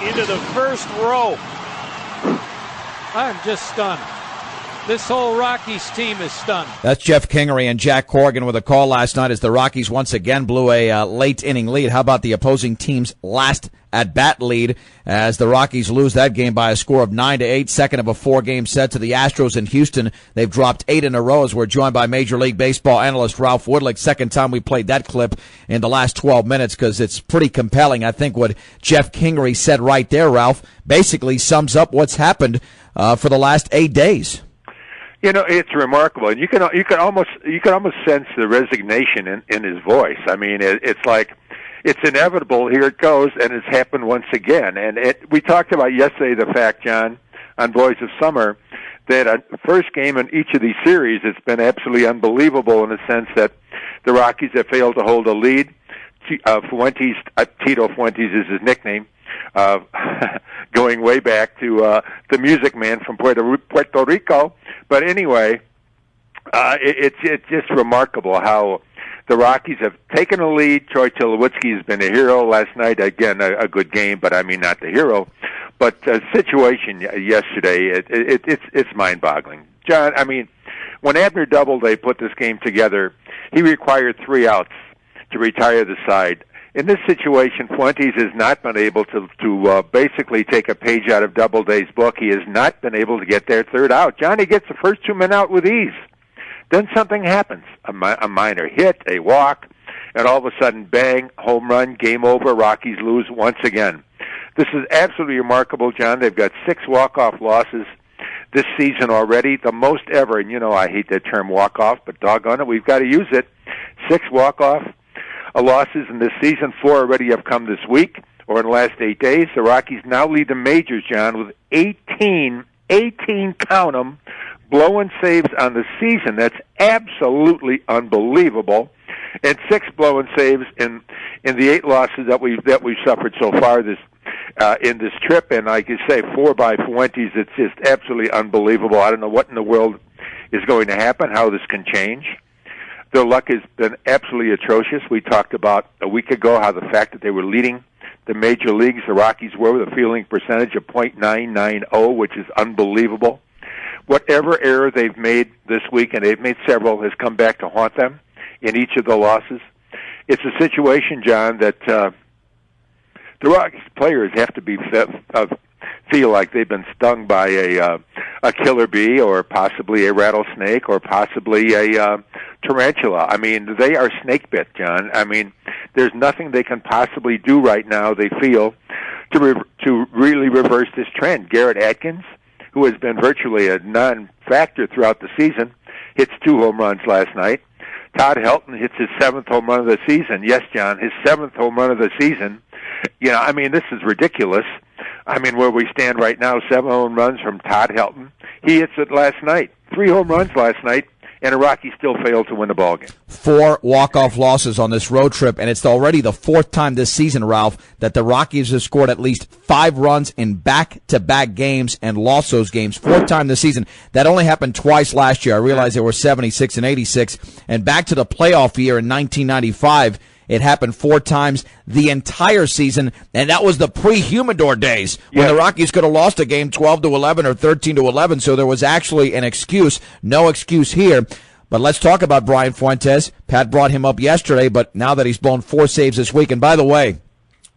into the first row. I'm just stunned. This whole Rockies team is stunned. That's Jeff Kingery and Jack Corrigan with a call last night as the Rockies once again blew a late inning lead. How about the opposing team's last at-bat lead as the Rockies lose that game by a score of 9-8, second of a 4-game set to the Astros in Houston. They've dropped 8 in a row as we're joined by Major League Baseball analyst Ralph Widlic. Second time we played that clip in the last 12 minutes because it's pretty compelling. I think what Jeff Kingery said right there, Ralph, basically sums up what's happened for the last 8 days. You know, it's remarkable, and you can almost sense the resignation in his voice. I mean, it's like it's inevitable. Here it goes, and it's happened once again. And we talked about yesterday the fact, John, on Boys of Summer, that a first game in each of these series, it's been absolutely unbelievable in the sense that the Rockies have failed to hold a lead. Fuentes, Tito Fuentes is his nickname. Going way back to the Music Man from Puerto Rico. But anyway, it's just remarkable how the Rockies have taken a lead. Troy Tulowitzki has been a hero last night. Again, a good game, but I mean not the hero. But the situation yesterday, it's mind-boggling. John, I mean, when Abner Doubleday put this game together, he required 3 outs to retire the side. In this situation, Fuentes has not been able to basically take a page out of Doubleday's book. He has not been able to get their third out. Johnny gets the first 2 men out with ease. Then something happens. A minor hit, a walk, and all of a sudden, bang, home run, game over, Rockies lose once again. This is absolutely remarkable, John. They've got 6 walk-off losses this season already, the most ever. And, you know, I hate that term walk-off, but doggone it, we've got to use it. 6 walk-off losses in this season. 4 already have come this week or in the last 8 days. The Rockies now lead the majors, John, with 18, count 'em, blow-in saves on the season. That's absolutely unbelievable. And 6 blow-in saves in the 8 losses that we've suffered so far this in this trip. And like you say, 4 by Fuentes. It's just absolutely unbelievable. I don't know what in the world is going to happen, how this can change. Their luck has been absolutely atrocious. We talked about a week ago how the fact that they were leading the major leagues, the Rockies were, with a fielding percentage of .990, which is unbelievable. Whatever error they've made this week, and they've made several, has come back to haunt them in each of the losses. It's a situation, John, that the Rockies players have to be feel like they've been stung by a killer bee, or possibly a rattlesnake, or possibly a tarantula. I mean, they are snake bit, John. I mean, there's nothing they can possibly do right now, they feel, to really reverse this trend. Garrett Atkins, who has been virtually a non-factor throughout the season, hits 2 home runs last night. Todd Helton hits his 7th home run of the season. Yes, John, his 7th home run of the season. You know, I mean, this is ridiculous. I mean, where we stand right now, 7 home runs from Todd Helton. He hits it last night. 3 home runs last night, and the Rockies still failed to win the ballgame. 4 walk-off losses on this road trip, and it's already the 4th time this season, Ralph, that the Rockies have scored at least 5 runs in back-to-back games and lost those games. 4th time this season. That only happened twice last year. I realize there were 76 and 86. And back to the playoff year in 1995, it happened 4 times the entire season, and that was the pre-Humidor days when the Rockies could have lost a game 12-11 or 13-11, so there was actually an excuse. No excuse here. But let's talk about Brian Fuentes. Pat brought him up yesterday, but now that he's blown 4 saves this week, and by the way,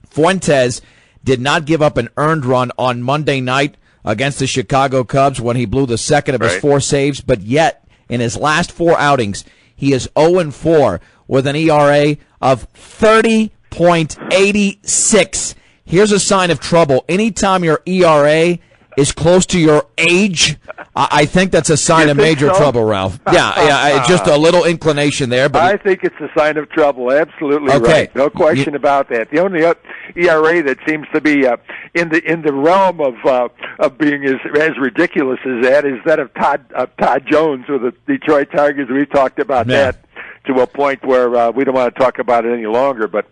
Fuentes did not give up an earned run on Monday night against the Chicago Cubs when he blew the second of his 4 saves, but yet in his last 4 outings, he is 0-4 with an ERA of 30.86. Here's a sign of trouble. Anytime your ERA is close to your age, I think that's a sign of major trouble, Ralph. Yeah, just a little inclination there. But I think it's a sign of trouble. Absolutely right. No question about that. The only ERA that seems to be in the realm of being as ridiculous as that is that of Todd Jones with the Detroit Tigers. We talked about that to a point where we don't want to talk about it any longer. But,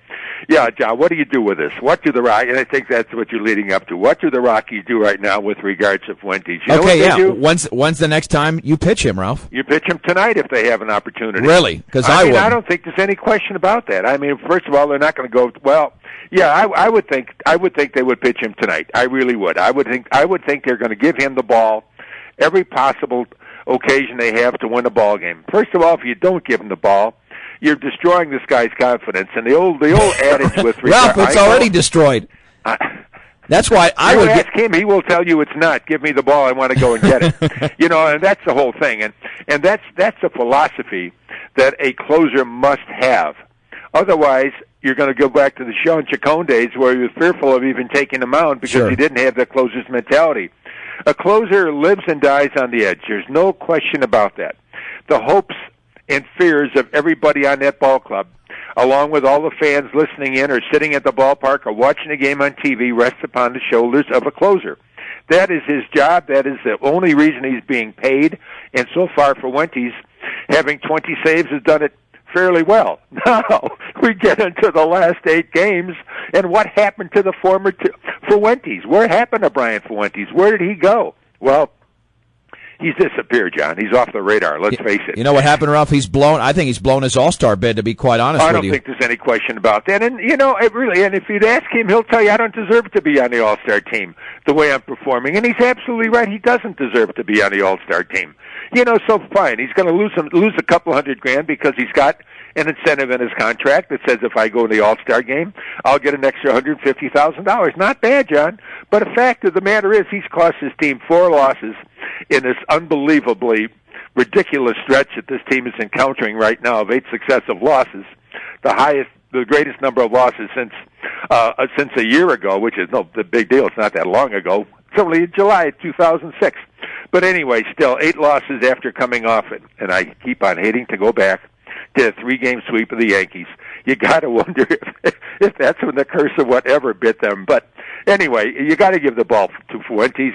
yeah, John, what do you do with this? What do the Rockies, and I think that's what you're leading up to, what do the Rockies do right now with regards to Fuentes? You know what they do? When's the next time you pitch him, Ralph? You pitch him tonight if they have an opportunity. Really? Because I don't think there's any question about that. I mean, first of all, they're not going to go, well, yeah, I would think they would pitch him tonight. I really would. I would think they're going to give him the ball every possible occasion they have to win a ball game. First of all, if you don't give him the ball, you're destroying this guy's confidence. And the old adage with Ralph, it's already destroyed. That's why I would ask him. He will tell you it's not. Give me the ball. I want to go and get it. And that's the whole thing. And that's a philosophy that a closer must have. Otherwise, you're going to go back to the Sean Chacon days where he was fearful of even taking him out because he didn't have the closer's mentality. A closer lives and dies on the edge. There's no question about that. The hopes and fears of everybody on that ball club, along with all the fans listening in or sitting at the ballpark or watching a game on TV, rests upon the shoulders of a closer. That is his job. That is the only reason he's being paid. And so far, Fuentes, having 20 saves, has done it fairly well. Now, we get into the last 8 games, and what happened to the former Fuentes? Where happened to Brian Fuentes? Where did he go? Well, he's disappeared, John. He's off the radar, let's face it. You know what happened, Ralph? I think he's blown his all-star bid, to be quite honest with you. I don't think there's any question about that. And, and if you'd ask him, he'll tell you, I don't deserve to be on the all-star team the way I'm performing. And he's absolutely right. He doesn't deserve to be on the all-star team. So fine. He's going to lose a couple $100,000 because he's got an incentive in his contract that says if I go in the All-Star game, I'll get an extra $150,000. Not bad, John. But the fact of the matter is he's cost his team 4 losses in this unbelievably ridiculous stretch that this team is encountering right now of 8 successive losses, the greatest number of losses since a year ago, which is no the big deal. It's not that long ago. It's only in July 2006. But anyway, still 8 losses after coming off it, and I keep on hating to go back to a 3-game sweep of the Yankees. You got to wonder if that's when the curse of whatever bit them. But anyway, you got to give the ball to Fuentes.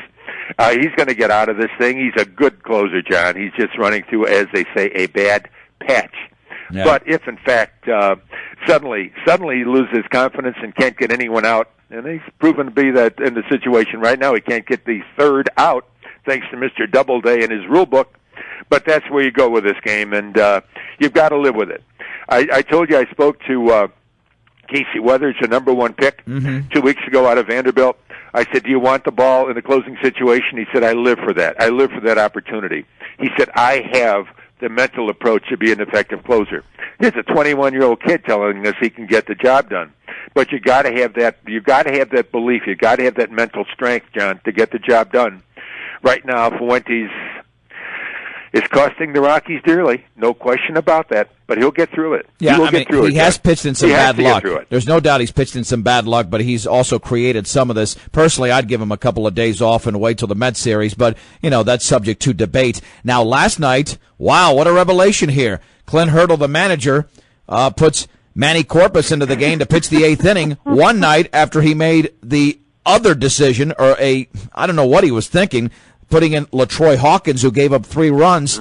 He's going to get out of this thing. He's a good closer, John. He's just running through, as they say, a bad patch. Yeah. But if, in fact, suddenly he loses confidence and can't get anyone out, and he's proven to be that in the situation right now, he can't get the third out, thanks to Mr. Doubleday and his rule book. But that's where you go with this game, and you've got to live with it. I told you I spoke to Casey Weathers, the number 1 pick, 2 weeks ago out of Vanderbilt. I said, do you want the ball in the closing situation? He said, I live for that. I live for that opportunity. He said, I have the mental approach to be an effective closer. Here's a 21-year-old kid telling us he can get the job done. But you got to have that. You got to have that belief. You got to have that mental strength, John, to get the job done. Right now, Fuentes is costing the Rockies dearly, no question about that. But he'll get through it. Yeah, he has pitched in some bad luck. There's no doubt he's pitched in some bad luck, but he's also created some of this. Personally, I'd give him a couple of days off and wait till the Mets series, but that's subject to debate. Now, last night, wow, what a revelation here! Clint Hurdle, the manager, puts Manny Corpus into the game to pitch the 8th inning one night after he made the other decision, or I don't know what he was thinking, putting in LaTroy Hawkins, who gave up 3 runs.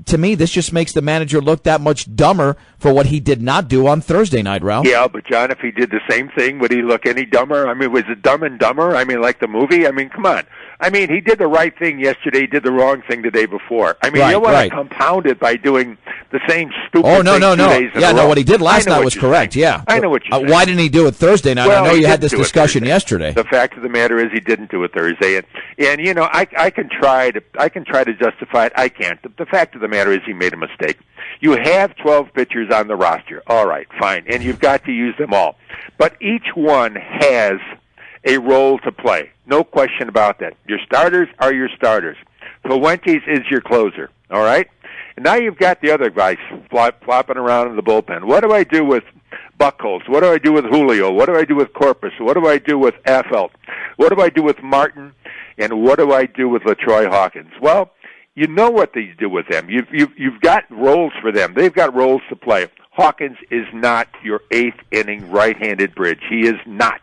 To me, this just makes the manager look that much dumber for what he did not do on Thursday night, Ralph. Yeah, but John, if he did the same thing, would he look any dumber? I mean, was it Dumb and Dumber? I mean, like the movie? I mean, come on. I mean, he did the right thing yesterday. He did the wrong thing the day before. I mean, you don't want to compound it by doing the same stupid thing 2 days in a row. No, what he did last night was correct, yeah. I know what you're saying. Why didn't he do it Thursday night? Well, I know you had this discussion yesterday. The fact of the matter is he didn't do it Thursday. And I can try to justify it. I can't. The fact of the matter is he made a mistake. You have 12 pitchers on the roster. All right, fine. And you've got to use them all. But each one has a role to play. No question about that. Your starters are your starters. Fuentes is your closer. All right? And now you've got the other guys flopping around in the bullpen. What do I do with Buchholz? What do I do with Julio? What do I do with Corpus? What do I do with Affeldt? What do I do with Martin? And what do I do with LaTroy Hawkins? Well, you know what these do with them. You've got roles for them. They've got roles to play. Hawkins is not your 8th inning right-handed bridge. He is not.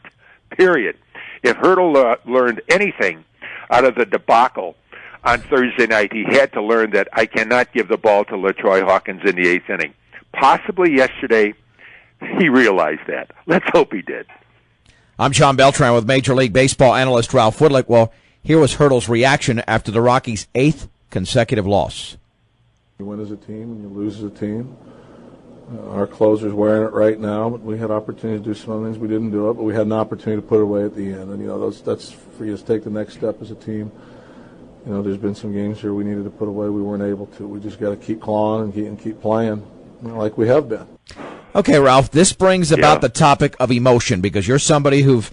Period. If Hurdle learned anything out of the debacle on Thursday night, he had to learn that I cannot give the ball to LaTroy Hawkins in the 8th inning. possibly yesterday he realized that. Let's hope he did. I'm John Beltran with Major League Baseball analyst Ralph Widlic. Well, here was Hurdle's reaction after the Rockies' 8th consecutive loss. You win as a team and you lose as a team. Our closer's wearing it right now, but we had opportunity to do some things. We didn't do it, but we had an opportunity to put it away at the end. And, that's for you to take the next step as a team. There's been some games here we needed to put away. We weren't able to. We just got to keep clawing and keep playing like we have been. Okay, Ralph, this brings about the topic of emotion, because you're somebody who's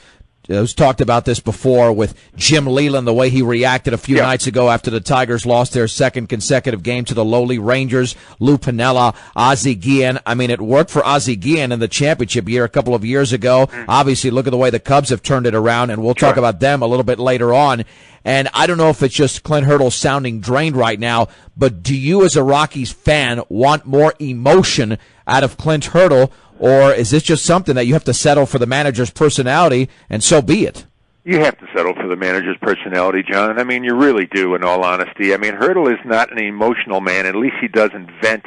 talked about this before with Jim Leland, the way he reacted a few nights ago after the Tigers lost their 2nd consecutive game to the lowly Rangers. Lou Piniella, Ozzie Guillen. I mean, it worked for Ozzie Guillen in the championship year a couple of years ago. Obviously, look at the way the Cubs have turned it around, and we'll talk about them a little bit later on. And I don't know if it's just Clint Hurdle sounding drained right now, but do you as a Rockies fan want more emotion out of Clint Hurdle, or is this just something that you have to settle for the manager's personality, and so be it? You have to settle for the manager's personality, John. I mean, you really do, in all honesty. I mean, Hurdle is not an emotional man. At least he doesn't vent,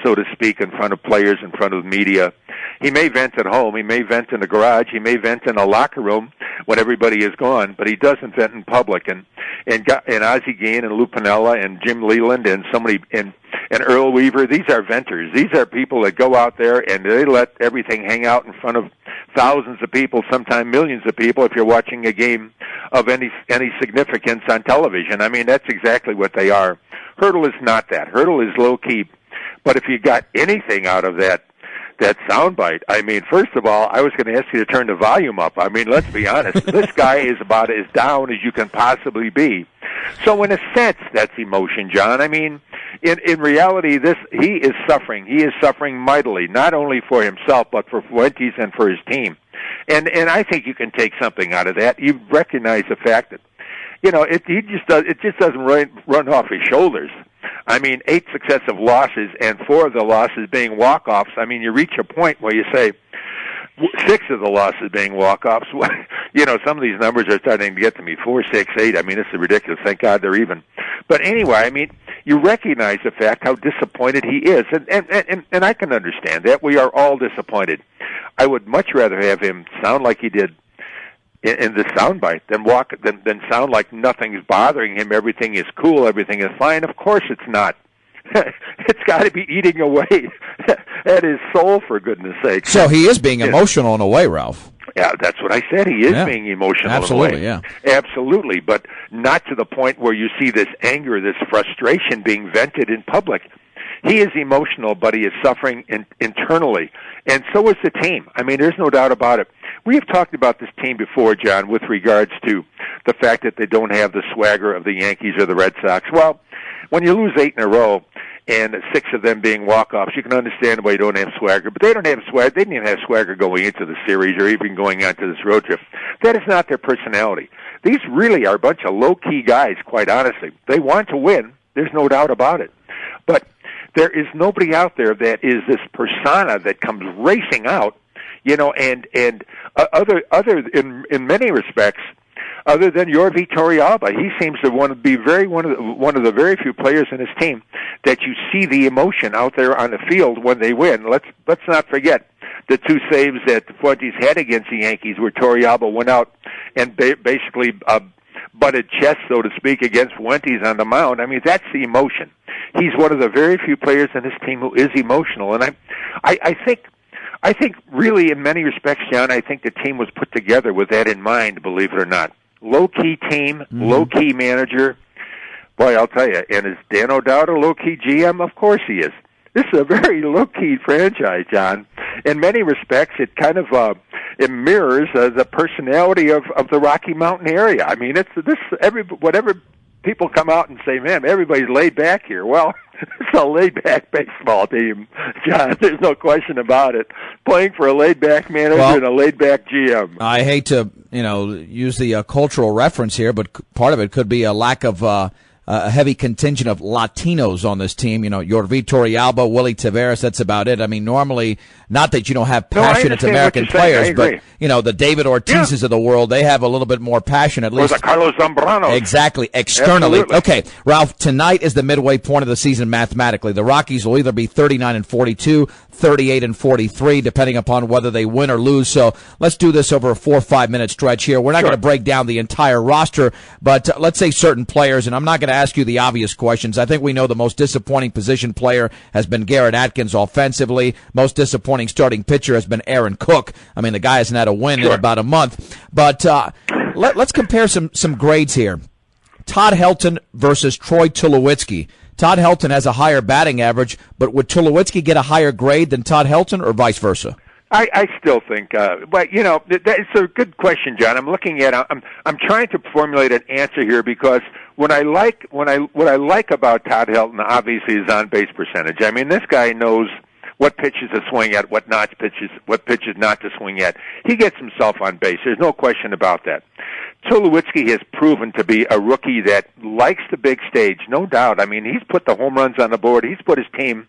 so to speak, in front of players, in front of the media. He may vent at home. He may vent in the garage. He may vent in a locker room when everybody is gone, but he doesn't vent in public. And Ozzie Guillen and Lou Piniella and Jim Leland and Earl Weaver, these are venters. These are people that go out there and they let everything hang out in front of thousands of people, sometimes millions of people, if you're watching a game of any significance on television. I mean, that's exactly what they are. Hurdle is not that. Hurdle is low-key. But if you got anything out of that soundbite, I mean, first of all, I was going to ask you to turn the volume up. I mean, let's be honest. This guy is about as down as you can possibly be. So in a sense, that's emotion, John. I mean, in reality, he is suffering. He is suffering mightily, not only for himself, but for Fuentes and for his team. And I think you can take something out of that. You recognize the fact that, it just doesn't run off his shoulders. I mean, 8 successive losses and 4 of the losses being walk-offs. I mean, you reach a point where you say 6 of the losses being walk-offs. Some of these numbers are starting to get to me. 4, 6, 8. I mean, this is ridiculous. Thank God they're even. But anyway, I mean, you recognize the fact how disappointed he is, and I can understand that. We are all disappointed. I would much rather have him sound like he did in the soundbite than sound like nothing's bothering him, everything is cool, everything is fine. Of course it's not. It's got to be eating away at his soul, for goodness sake. So he is being emotional in a way, Ralph. Yeah, that's what I said. He is being emotional. Absolutely, in a way. Absolutely, but not to the point where you see this anger, this frustration being vented in public. He is emotional, but he is suffering internally, and so is the team. I mean, there's no doubt about it. We have talked about this team before, John, with regards to the fact that they don't have the swagger of the Yankees or the Red Sox. Well, when you lose 8 in a row, and 6 of them being walk-offs, you can understand why you don't have swagger. But they don't have swagger. They didn't even have swagger going into the series or even going on to this road trip. That is not their personality. These really are a bunch of low-key guys, quite honestly. They want to win. There's no doubt about it. But there is nobody out there that is this persona that comes racing out, and other in many respects, other than your Torrealba, he seems to want to be one of the very few players in his team that you see the emotion out there on the field when they win. Let's not forget the 2 saves that Fuentes had against the Yankees, where Torrealba went out and basically butted chest, so to speak, against Fuentes on the mound. I mean, that's the emotion. He's one of the very few players in his team who is emotional, and I think really in many respects, John, I think the team was put together with that in mind, believe it or not. Low-key team, low-key manager. Boy, I'll tell you, and is Dan O'Dowd a low-key GM? Of course he is. This is a very low-key franchise, John. In many respects, it kind of it mirrors the personality of the Rocky Mountain area. I mean, whatever people come out and say, man, everybody's laid back here. Well, it's a laid-back baseball team, John. There's no question about it. Playing for a laid-back manager and a laid-back GM. I hate to, use the cultural reference here, but part of it could be a lack of a heavy contingent of Latinos on this team. Yorvi Torrealba, Willie Taveras, that's about it. I mean, normally, not that you don't have passionate American players, but, the David Ortizes of the world, they have a little bit more passion, at least. Or the Carlos Zambrano. Exactly, externally. Absolutely. Okay, Ralph, tonight is the midway point of the season mathematically. The Rockies will either be 39-42, 38 and 43, depending upon whether they win or lose. So let's do this over a 4 or 5 minute stretch here. We're not going to break down the entire roster, but let's say certain players, and I'm not going to ask you the obvious questions. I think we know the most disappointing position player has been Garrett Atkins offensively. Most disappointing starting pitcher has been Aaron Cook. I mean, the guy hasn't had a win in about a month. But let's compare some grades here. Todd Helton versus Troy Tulowitzki. Todd Helton has a higher batting average, but would Tulowitzki get a higher grade than Todd Helton, or vice versa? I still think, but it's a good question, John. I'm looking at, I'm trying to formulate an answer here because what I like about Todd Helton, obviously, is on base percentage. I mean, this guy knows what pitches to swing at, what pitches not to swing at. He gets himself on base. There's no question about that. Tulowitzki has proven to be a rookie that likes the big stage, no doubt. I mean, he's put the home runs on the board. He's put his team,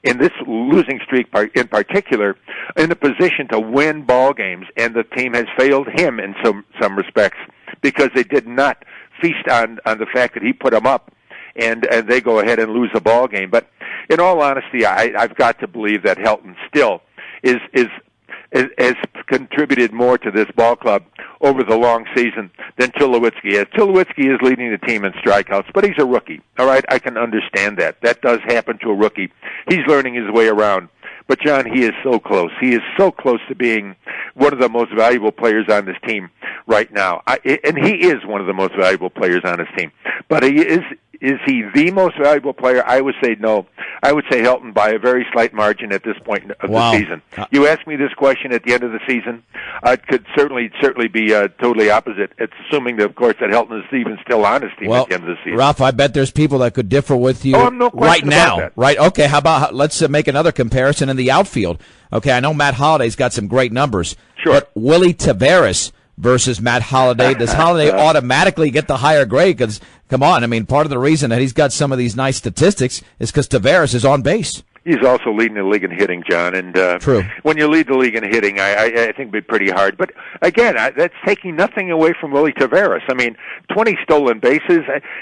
in this losing streak in particular, in a position to win ball games, and the team has failed him in some respects because they did not feast on the fact that he put them up, and they go ahead and lose the ball game. But in all honesty, I've got to believe that Helton still has contributed more to this ball club over the long season than Tulowitzki has. Tulowitzki is leading the team in strikeouts, but he's a rookie. All right, I can understand that. That does happen to a rookie. He's learning his way around. But, John, he is so close. He is so close to being one of the most valuable players on this team right now. And he is one of the most valuable players on his team. But is he the most valuable player? I would say no. I would say Helton by a very slight margin at this point of the season. You ask me this question at the end of the season, it could certainly be totally opposite. It's assuming, that, of course, that Helton is even still on his team at the end of the season. Ralph, I bet there's people that could differ with you right now. Right? Okay, how about let's make another comparison in the outfield. Okay, I know Matt Holliday's got some great numbers. Sure. But Willie Taveras versus Matt Holliday, does Holliday automatically get the higher grade? Because, come on, I mean, part of the reason that he's got some of these nice statistics is because Taveras is on base. He's also leading the league in hitting, John. And True. When you lead the league in hitting, I think it'd be pretty hard. But again, that's taking nothing away from Willie Taveras. I mean, 20 stolen bases.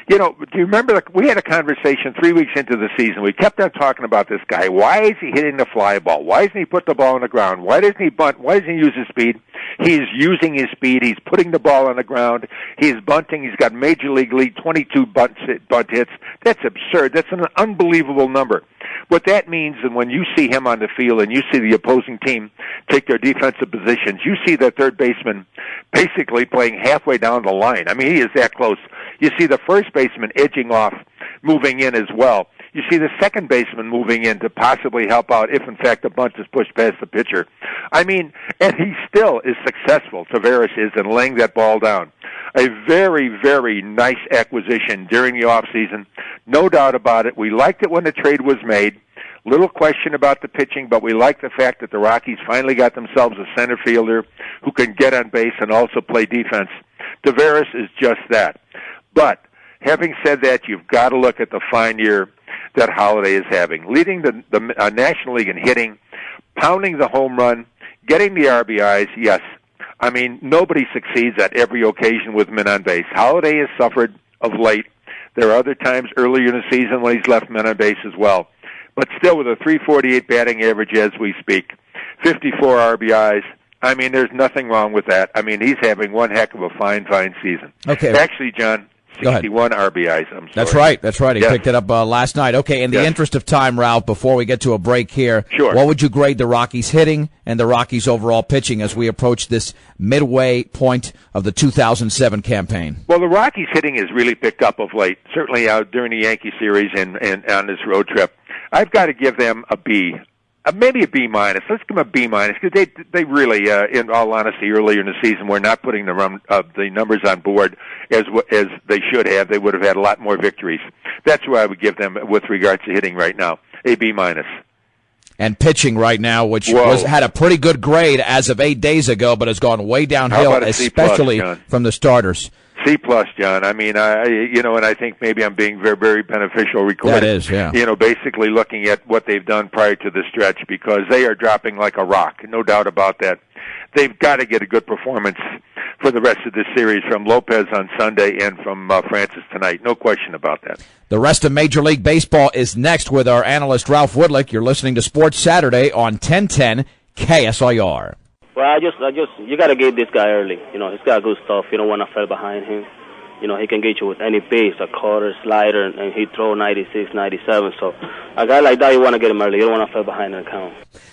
Do you remember? We had a conversation 3 weeks into the season. We kept on talking about this guy. Why is he hitting the fly ball? Why doesn't he put the ball on the ground? Why doesn't he bunt? Why doesn't he use his speed? He's using his speed. He's putting the ball on the ground. He's bunting. He's got major league lead 22 bunt hits. That's absurd. That's an unbelievable number. What that means, and when you see him on the field and you see the opposing team take their defensive positions, you see the third baseman basically playing halfway down the line. I mean, he is that close. You see the first baseman edging off, moving in as well. You see the second baseman moving in to possibly help out if, in fact, the bunt is pushed past the pitcher. I mean, and he still is successful, Taveras is, in laying that ball down. A very, very nice acquisition during the offseason. No doubt about it. We liked it when the trade was made. Little question about the pitching, but we like the fact that the Rockies finally got themselves a center fielder who can get on base and also play defense. Taveras is just that. But having said that, you've got to look at the fine year that Holliday is having, leading the National League in hitting, pounding the home run, getting the RBIs. Yes, I mean, nobody succeeds at every occasion with men on base. Holliday has suffered of late. There are other times earlier in the season when he's left men on base as well. But still, with a .348 batting average as we speak, 54 RBIs, I mean, there's nothing wrong with that. I mean, he's having one heck of a fine season. Okay. Actually, John, 61 RBIs. I'm sorry. That's right. He picked it up last night. Okay, in the interest of time, Ralph, before we get to a break here, what would you grade the Rockies hitting and the Rockies overall pitching as we approach this midway point of the 2007 campaign? Well, the Rockies hitting has really picked up of late, certainly during the Yankee series and on this road trip. I've got to give them a B. Maybe a B minus. Let's give them a B minus because they really, in all honesty, earlier in the season were not putting the numbers on board as they should have. They would have had a lot more victories. That's where I would give them with regards to hitting right now. A B minus. And pitching right now, which had a pretty good grade as of 8 days ago, but has gone way downhill, especially from the starters. C+, John. I mean, and I think maybe I'm being very, very beneficial recording. That is, yeah. Basically looking at what they've done prior to the stretch because they are dropping like a rock. No doubt about that. they've got to get a good performance for the rest of this series from Lopez on Sunday and from Francis tonight. No question about that. The rest of Major League Baseball is next with our analyst Ralph Widlic. You're listening to Sports Saturday on 1010 KSIR. Well, you got to get this guy early. You know, he's got good stuff. You don't want to fall behind him. You know, he can get you with any base, a quarter, slider, and he throw 96, 97. So a guy like that, you want to get him early. You don't want to fall behind in the count.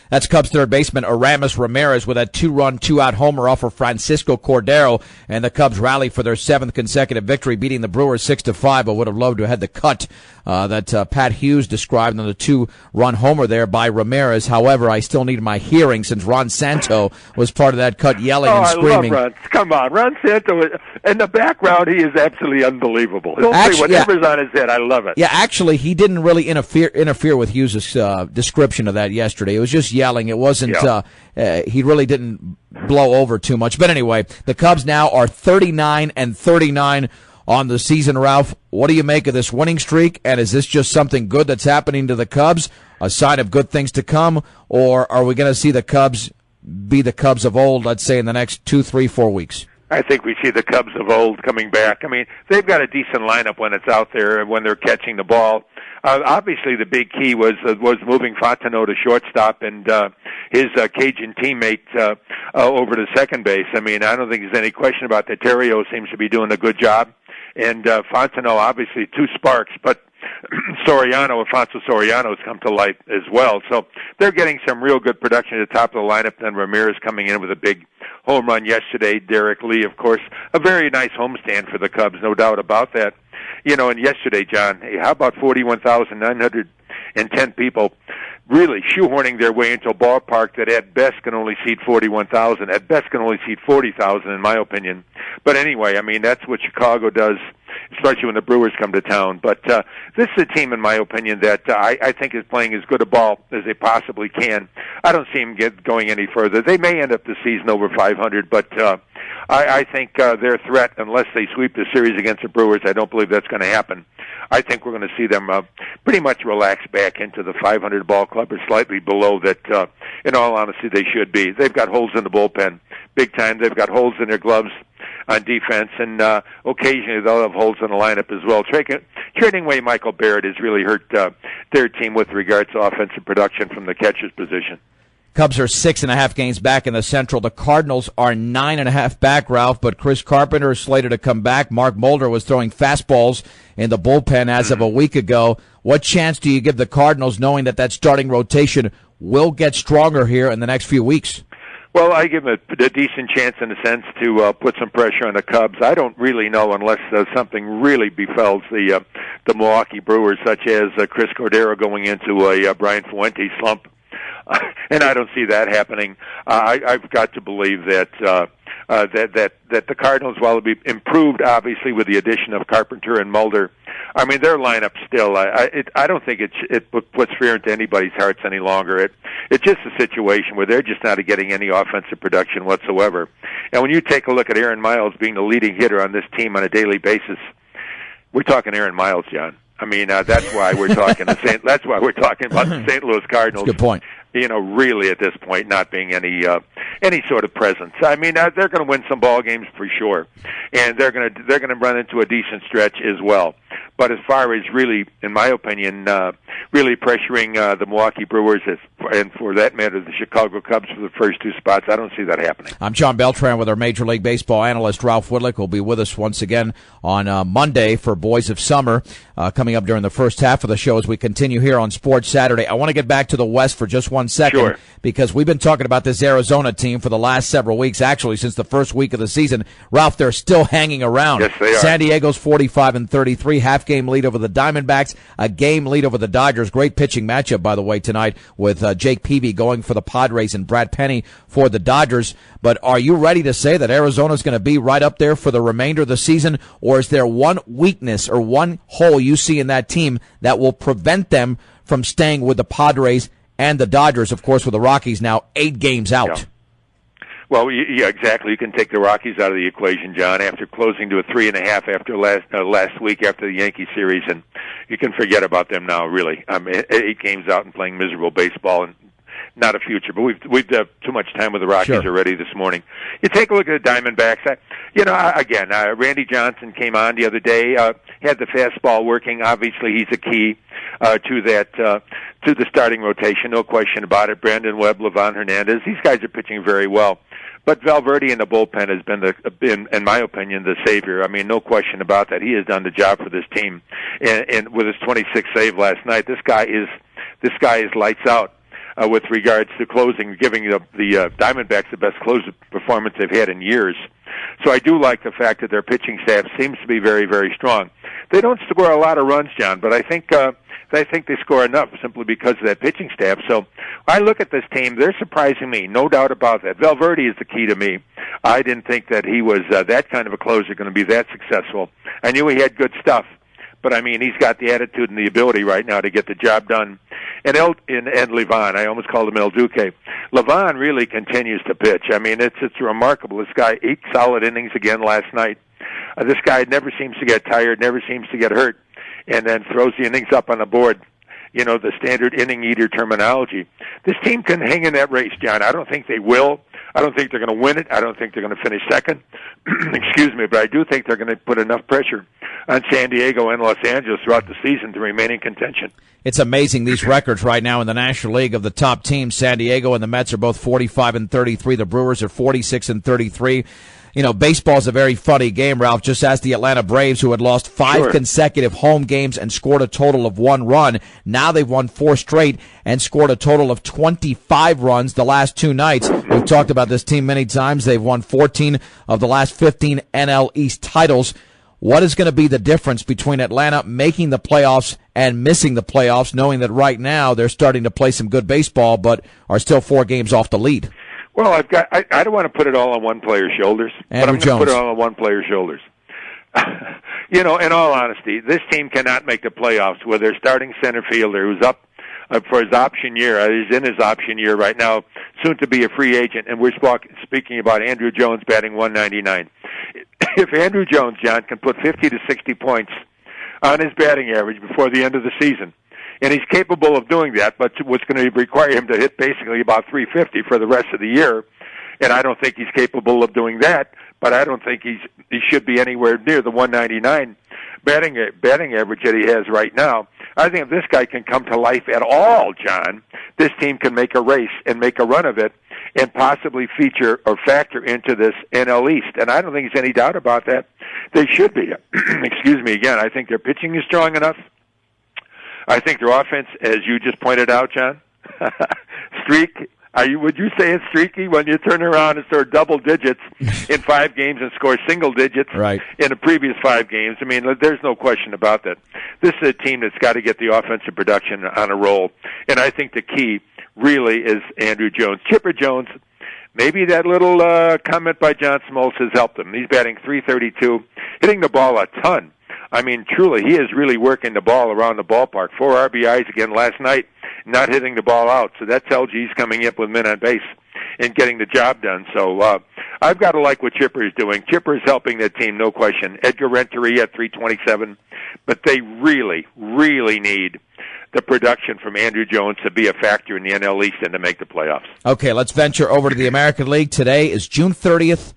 That's Cubs third baseman Aramis Ramirez with a 2-run, 2-out homer off of Francisco Cordero, and the Cubs rally for their 7th consecutive victory, beating the Brewers 6-5. But would have loved to have had the cut that Pat Hughes described on the 2-run homer there by Ramirez. However, I still need my hearing since Ron Santo was part of that cut, yelling and screaming. I love Ron. Come on, Ron Santo. In the background, he is absolutely unbelievable. He'll say whatever's on his head. I love it. Yeah, actually, he didn't really interfere with Hughes' description of that yesterday. It was just yelling. It wasn't. He really didn't blow over too much. But anyway, the Cubs now are 39-39 on the season. Ralph, what do you make of this winning streak? And is this just something good that's happening to the Cubs, a sign of good things to come, or are we going to see the Cubs be the Cubs of old? Let's say in the next 2, 3, 4 weeks. I think we see the Cubs of old coming back. I mean, they've got a decent lineup when it's out there and when they're catching the ball. Obviously, the big key was moving Fontenot to shortstop and his Cajun teammate over to second base. I mean, I don't think there's any question about that. Terrio seems to be doing a good job, and Fontenot obviously 2 sparks, but Alfonso Soriano has come to light as well. So they're getting some real good production at the top of the lineup. Then Ramirez coming in with a big home run yesterday. Derek Lee, of course, a very nice homestand for the Cubs, no doubt about that. You know, and yesterday, John, how about 41,910 people really shoehorning their way into a ballpark that at best can only seat 41,000, at best can only seat 40,000 in my opinion. But anyway, I mean, that's what Chicago does, especially when the Brewers come to town. But this is a team, in my opinion, that I think is playing as good a ball as they possibly can. I don't see them going any further. They may end up the season over 500, but I think their threat, unless they sweep the series against the Brewers, I don't believe that's going to happen. I think we're going to see them pretty much relax back into the 500 ball club or slightly below that, in all honesty, they should be. They've got holes in the bullpen, big time. They've got holes in their gloves on defense, and occasionally they'll have holes in the lineup as well. Trading away Michael Barrett has really hurt their team with regards to offensive production from the catcher's position. Cubs are 6.5 games back in the Central. The Cardinals are 9.5 back, Ralph, but Chris Carpenter is slated to come back. Mark Mulder was throwing fastballs in the bullpen as of a week ago. What chance do you give the Cardinals, knowing that starting rotation will get stronger here in the next few weeks? Well, I give them a decent chance in a sense to put some pressure on the Cubs. I don't really know unless something really befalls the Milwaukee Brewers, such as Chris Cordero going into a Brian Fuente slump. And I don't see that happening. I've got to believe that the Cardinals, while it'll be improved, obviously, with the addition of Carpenter and Mulder, I mean, their lineup still, I don't think it puts fear into anybody's hearts any longer. It's just a situation where they're just not getting any offensive production whatsoever. And when you take a look at Aaron Miles being the leading hitter on this team on a daily basis, we're talking Aaron Miles, John. I mean, that's why we're talking that's why we're talking about the St. Louis Cardinals. That's a good point. You know, really at this point, not being any sort of presence. I mean, they're going to win some ball games for sure, and they're going to run into a decent stretch as well. But as far as really, in my opinion, really pressuring the Milwaukee Brewers and for that matter the Chicago Cubs for the first 2 spots, I don't see that happening. I'm John Beltran with our Major League Baseball analyst Ralph Widlic, who will be with us once again on Monday for Boys of Summer, coming up during the first half of the show as we continue here on Sports Saturday. I want to get back to the West for just 1 second, sure, because we've been talking about this Arizona team for the last several weeks, actually since the first week of the season. Ralph, they're still hanging around. Yes, they are. San Diego's 45-33, half-game lead over the Diamondbacks, a game lead over the Dodgers. Great pitching matchup, by the way, tonight with Jake Peavy going for the Padres and Brad Penny for the Dodgers. But are you ready to say that Arizona's going to be right up there for the remainder of the season, or is there one weakness or one hole you see in that team that will prevent them from staying with the Padres and the Dodgers, of course, with the Rockies now 8 games out? Yeah. Well, yeah, exactly. You can take the Rockies out of the equation, John, after closing to a 3.5 after last week after the Yankee series, and you can forget about them now, really. 8 games out and playing miserable baseball, and not a future, but we've had too much time with the Rockies already this morning. You take a look at the Diamondbacks. Randy Johnson came on the other day, had the fastball working. Obviously, he's a key to the starting rotation, no question about it. Brandon Webb, Livan Hernandez, these guys are pitching very well. But Valverde in the bullpen has been, in my opinion, the savior. I mean, no question about that. He has done the job for this team, and with his 26th save last night, this guy is lights out with regards to closing, giving the Diamondbacks the best closing performance they've had in years. So I do like the fact that their pitching staff seems to be very, very strong. They don't score a lot of runs, John, but I think they score enough simply because of that pitching staff. So I look at this team; they're surprising me, no doubt about that. Valverde is the key to me. I didn't think that he was that kind of a closer, going to be that successful. I knew he had good stuff, but I mean, he's got the attitude and the ability right now to get the job done. And Livan, I almost called him El Duque. Livan really continues to pitch. I mean, it's remarkable. This guy 8 solid innings again last night. This guy never seems to get tired, never seems to get hurt, and then throws the innings up on the board. You know, the standard inning eater terminology. This team can hang in that race, John. I don't think they will. I don't think they're going to win it. I don't think they're going to finish second. Excuse me, but I do think they're going to put enough pressure on San Diego and Los Angeles throughout the season to remain in contention. It's amazing, these records right now in the National League of the top teams. San Diego and the Mets are both 45 and 33. The Brewers are 46 and 33. You know, baseball's a very funny game, Ralph. Just ask the Atlanta Braves, who had lost 5 consecutive home games and scored a total of 1 run. Now they've won 4 straight and scored a total of 25 runs the last 2 nights. We've talked about this team many times. They've won 14 of the last 15 NL East titles. What is going to be the difference between Atlanta making the playoffs and missing the playoffs, knowing that right now they're starting to play some good baseball but are still 4 games off the lead? Well, I don't want to put it all on one player's shoulders, but I'm going to put it all on one player's shoulders. You know, in all honesty, this team cannot make the playoffs with their starting center fielder who's up for his option year. He's in his option year right now, soon to be a free agent, and we're speaking about Andrew Jones batting 199. If Andrew Jones, John, can put 50 to 60 points on his batting average before the end of the season, and he's capable of doing that, but what's going to require him to hit basically about 350 for the rest of the year, and I don't think he's capable of doing that, but I don't think he should be anywhere near the 199 batting average that he has right now. I think if this guy can come to life at all, John, this team can make a race and make a run of it and possibly feature or factor into this NL East. And I don't think there's any doubt about that. They should be. Excuse me again. I think their pitching is strong enough. I think their offense, as you just pointed out, John, streak. Would you say it's streaky when you turn around and score double digits in 5 games and score single digits in the previous 5 games? I mean, there's no question about that. This is a team that's got to get the offensive production on a roll, and I think the key really is Andrew Jones. Chipper Jones, maybe that little comment by John Smoltz has helped him. He's batting .332, hitting the ball a ton. I mean, truly, he is really working the ball around the ballpark. 4 RBIs again last night, not hitting the ball out. So that tells you he's coming up with men on base and getting the job done. So I've got to like what Chipper is doing. Chipper is helping that team, no question. Edgar Renteria at .327. But they really, really need the production from Andrew Jones to be a factor in the NL East and to make the playoffs. Okay, let's venture over to the American League. Today is June 30th.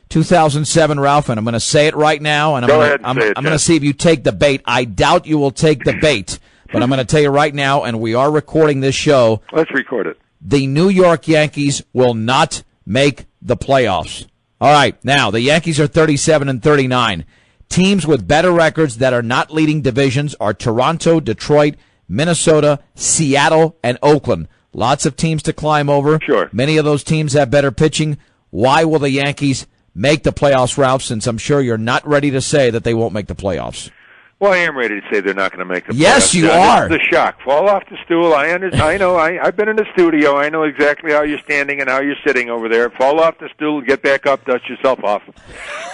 2007, Ralph, and I'm going to say it right now, and I'm going to see if you take the bait. I doubt you will take the bait, but I'm going to tell you right now, and we are recording this show. Let's record it. The New York Yankees will not make the playoffs. All right, now, the Yankees are 37 and 39. Teams with better records that are not leading divisions are Toronto, Detroit, Minnesota, Seattle, and Oakland. Lots of teams to climb over. Sure. Many of those teams have better pitching. Why will the Yankees make the playoffs, Ralph, since I'm sure you're not ready to say that they won't make the playoffs? Well, I am ready to say they're not going to make the playoffs. Yes, you are. This is the shock. Fall off the stool. I know. I've been in the studio. I know exactly how you're standing and how you're sitting over there. Fall off the stool, get back up, dust yourself off.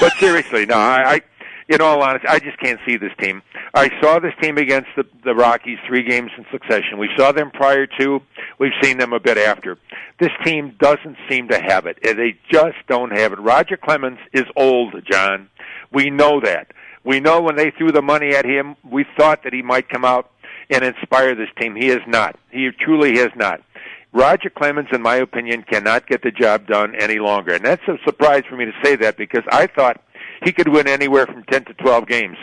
But seriously, no, I in all honesty, I just can't see this team. I saw this team against the Rockies 3 games in succession. We saw them prior to. We've seen them a bit after. This team doesn't seem to have it. They just don't have it. Roger Clemens is old, John. We know that. We know when they threw the money at him, we thought that he might come out and inspire this team. He has not. He truly has not. Roger Clemens, in my opinion, cannot get the job done any longer. And that's a surprise for me to say that, because I thought he could win anywhere from 10 to 12 games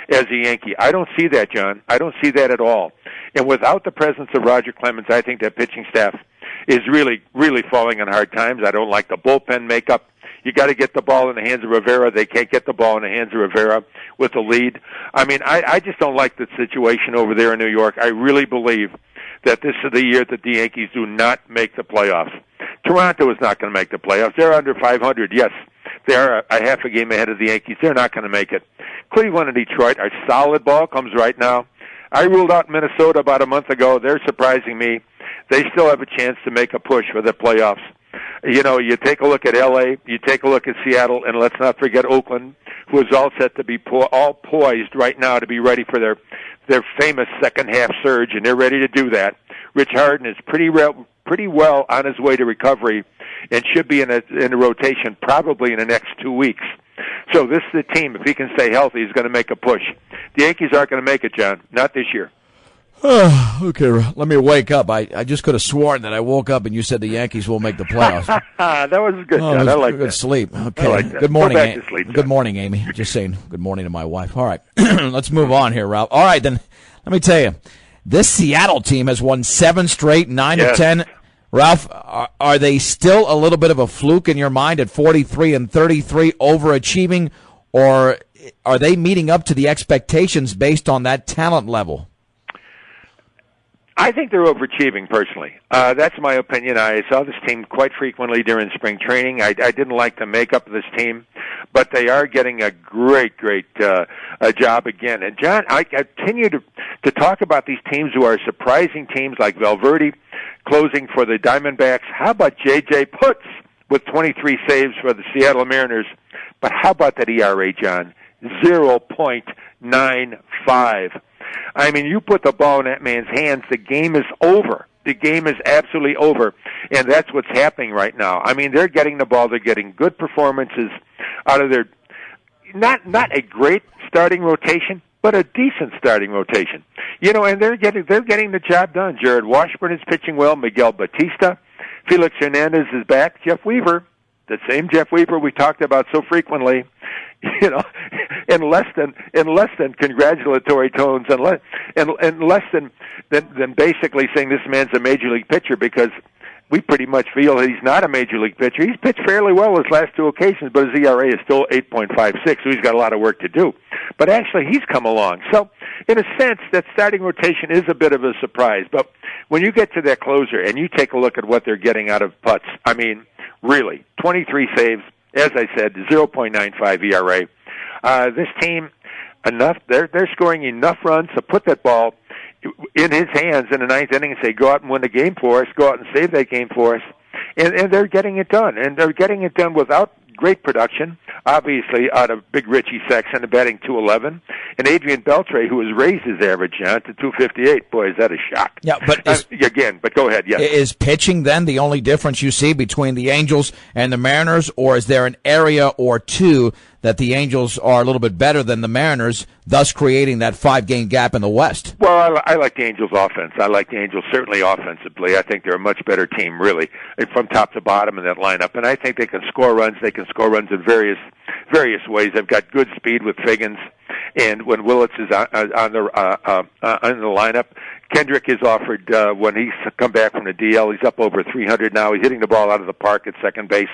as a Yankee. I don't see that, John. I don't see that at all. And without the presence of Roger Clemens, I think that pitching staff is really, really falling on hard times. I don't like the bullpen makeup. You got to get the ball in the hands of Rivera. They can't get the ball in the hands of Rivera with the lead. I mean, I just don't like the situation over there in New York. I really believe that this is the year that the Yankees do not make the playoffs. Toronto is not going to make the playoffs. They're under 500. Yes, they are a half a game ahead of the Yankees. They're not going to make it. Cleveland and Detroit are solid ball comes right now. I ruled out Minnesota about a month ago. They're surprising me. They still have a chance to make a push for the playoffs. You know, you take a look at L.A., you take a look at Seattle, and let's not forget Oakland, who is all set to be all poised right now to be ready for their famous second-half surge, and they're ready to do that. Rich Harden is pretty well on his way to recovery and should be in a rotation probably in the next 2 weeks. So this is the team. If he can stay healthy, he's going to make a push. The Yankees aren't going to make it, John. Not this year. Okay, let me wake up. I just could have sworn that I woke up and you said the Yankees will make the playoffs. That was good, John. I like that. Good sleep. Okay. I like that. Good morning. Go back to sleep, John. Good morning, Amy. Just saying good morning to my wife. All right. Let's move on here, Ralph. All right, then. Let me tell you. This Seattle team has won 7 straight, 9 to 10. Ralph, are they still a little bit of a fluke in your mind at 43 and 33, overachieving, or are they meeting up to the expectations based on that talent level? I think they're overachieving, personally. That's my opinion. I saw this team quite frequently during spring training. I didn't like the makeup of this team, but they are getting a great job again. And, John, I continue to talk about these teams who are surprising teams like Valverde closing for the Diamondbacks. How about J.J. Putz with 23 saves for the Seattle Mariners? But how about that ERA, John? 0.95. I mean, you put the ball in that man's hands, the game is over. The game is absolutely over, and that's what's happening right now. I mean, they're getting the ball. They're getting good performances out of their not a great starting rotation, but a decent starting rotation. You know, and they're getting the job done. Jared Washburn is pitching well. Miguel Batista, Felix Hernandez is back. Jeff Weaver, the same Jeff Weaver we talked about so frequently, you know, in less than congratulatory tones, and less than basically saying this man's a major league pitcher, because we pretty much feel that he's not a major league pitcher. He's pitched fairly well his last 2 occasions, but his ERA is still 8.56, so he's got a lot of work to do. But actually, he's come along. So, in a sense, that starting rotation is a bit of a surprise. But when you get to that closer and you take a look at what they're getting out of Putz, I mean, really, 23 saves, as I said, 0.95 ERA. This team, they're scoring enough runs to put that ball in his hands in the ninth inning and say, go out and win the game for us, go out and save that game for us. And they're getting it done. And they're getting it done without great production, obviously, out of Big Richie Sexton, batting .211, and Adrian Beltre, who has raised his average now to .258. Boy, is that a shock. Yeah, but but go ahead, yes. Is pitching then the only difference you see between the Angels and the Mariners, or is there an area or two that the Angels are a little bit better than the Mariners, thus creating that 5-game gap in the West? Well, I like the Angels' offense. I like the Angels certainly offensively. I think they're a much better team, really, from top to bottom in that lineup. And I think they can score runs. They can score runs in various ways. They've got good speed with Figgins, and when Willits is on the lineup, Kendrick is offered when he's come back from the DL. He's up over 300 now. He's hitting the ball out of the park at second base.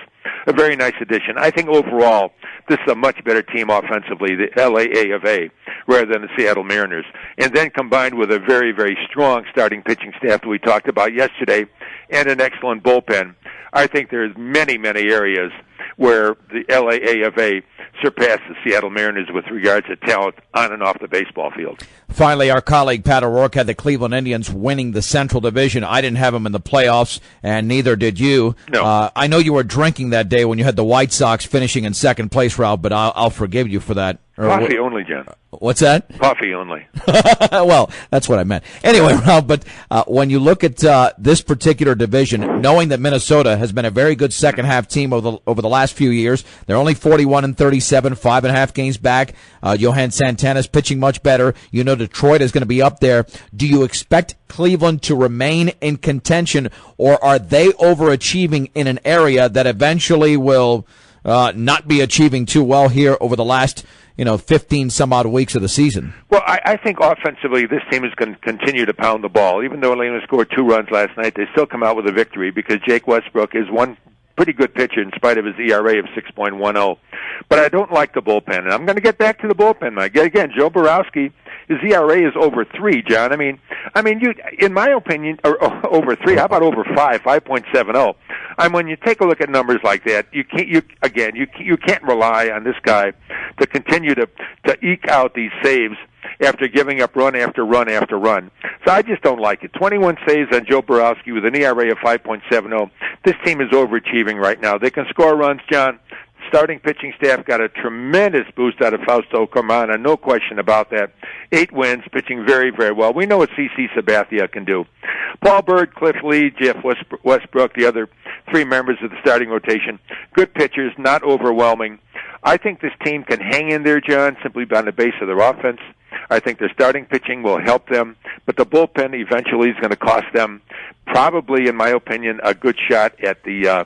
A very nice addition. I think overall this is a much better team offensively, the LAA of A, rather than the Seattle Mariners. And then combined with a very, very strong starting pitching staff that we talked about yesterday and an excellent bullpen, I think there's many, many areas where the LAA of A surpassed the Seattle Mariners with regards to talent on and off the baseball field. Finally, our colleague Pat O'Rourke had the Cleveland Indians winning the Central Division. I didn't have them in the playoffs, and neither did you. No. I know you were drinking that day when you had the White Sox finishing in second place, Ralph, but I'll forgive you for that. Coffee only, John. What's that? Coffee only. Well, that's what I meant. Anyway, Ralph, but when you look at this particular division, knowing that Minnesota has been a very good second half team over the last few years, they're only 41-37, 5.5 games back. Johan Santana's pitching much better. You know Detroit is going to be up there. Do you expect Cleveland to remain in contention, or are they overachieving in an area that eventually will not be achieving too well here over the last 15 some odd weeks of the season? Well, I think offensively this team is going to continue to pound the ball. Even though Atlanta scored 2 runs last night, they still come out with a victory because Jake Westbrook is one pretty good pitcher in spite of his ERA of 6.10. But I don't like the bullpen, and I'm going to get back to the bullpen, Mike. Again, Joe Borowski, his ERA is over 3, John. I mean, you, in my opinion, or over 3. How about over 5? 5.70. When you take a look at numbers like that, you can't rely on this guy to continue to eke out these saves after giving up run after run after run. So I just don't like it. 21 saves on Joe Borowski with an ERA of 5.70. This team is overachieving right now. They can score runs, John. Starting pitching staff got a tremendous boost out of Fausto Carmona, no question about that. 8 wins, pitching very, very well. We know what CC Sabathia can do. Paul Bird, Cliff Lee, Jeff Westbrook, the other 3 members of the starting rotation. Good pitchers, not overwhelming. I think this team can hang in there, John, simply on the base of their offense. I think their starting pitching will help them, but the bullpen eventually is going to cost them probably, in my opinion, a good shot at the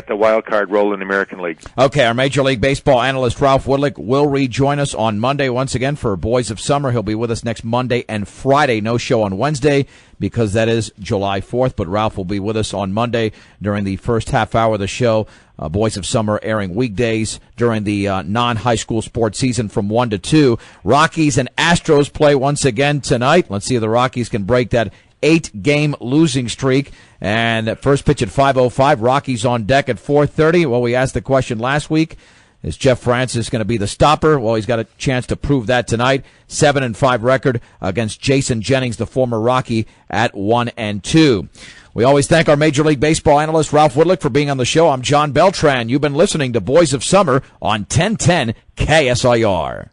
wild card role in the American League. Okay, our Major League Baseball analyst Ralph Widlic will rejoin us on Monday once again for Boys of Summer. He'll be with us next Monday and Friday. No show on Wednesday because that is July 4th, but Ralph will be with us on Monday during the first half hour of the show. Boys of Summer airing weekdays during the non-high school sports season from 1 to 2. Rockies and Astros play once again tonight. Let's see if the Rockies can break that 8-game losing streak. And first pitch at 5:05. Rockies on deck at 4:30. Well, we asked the question last week. Is Jeff Francis going to be the stopper? Well, he's got a chance to prove that tonight. 7-5 record against Jason Jennings, the former Rocky, at 1-2. We always thank our Major League Baseball analyst, Ralph Widlic, for being on the show. I'm John Beltran. You've been listening to Boys of Summer on 1010 KSIR.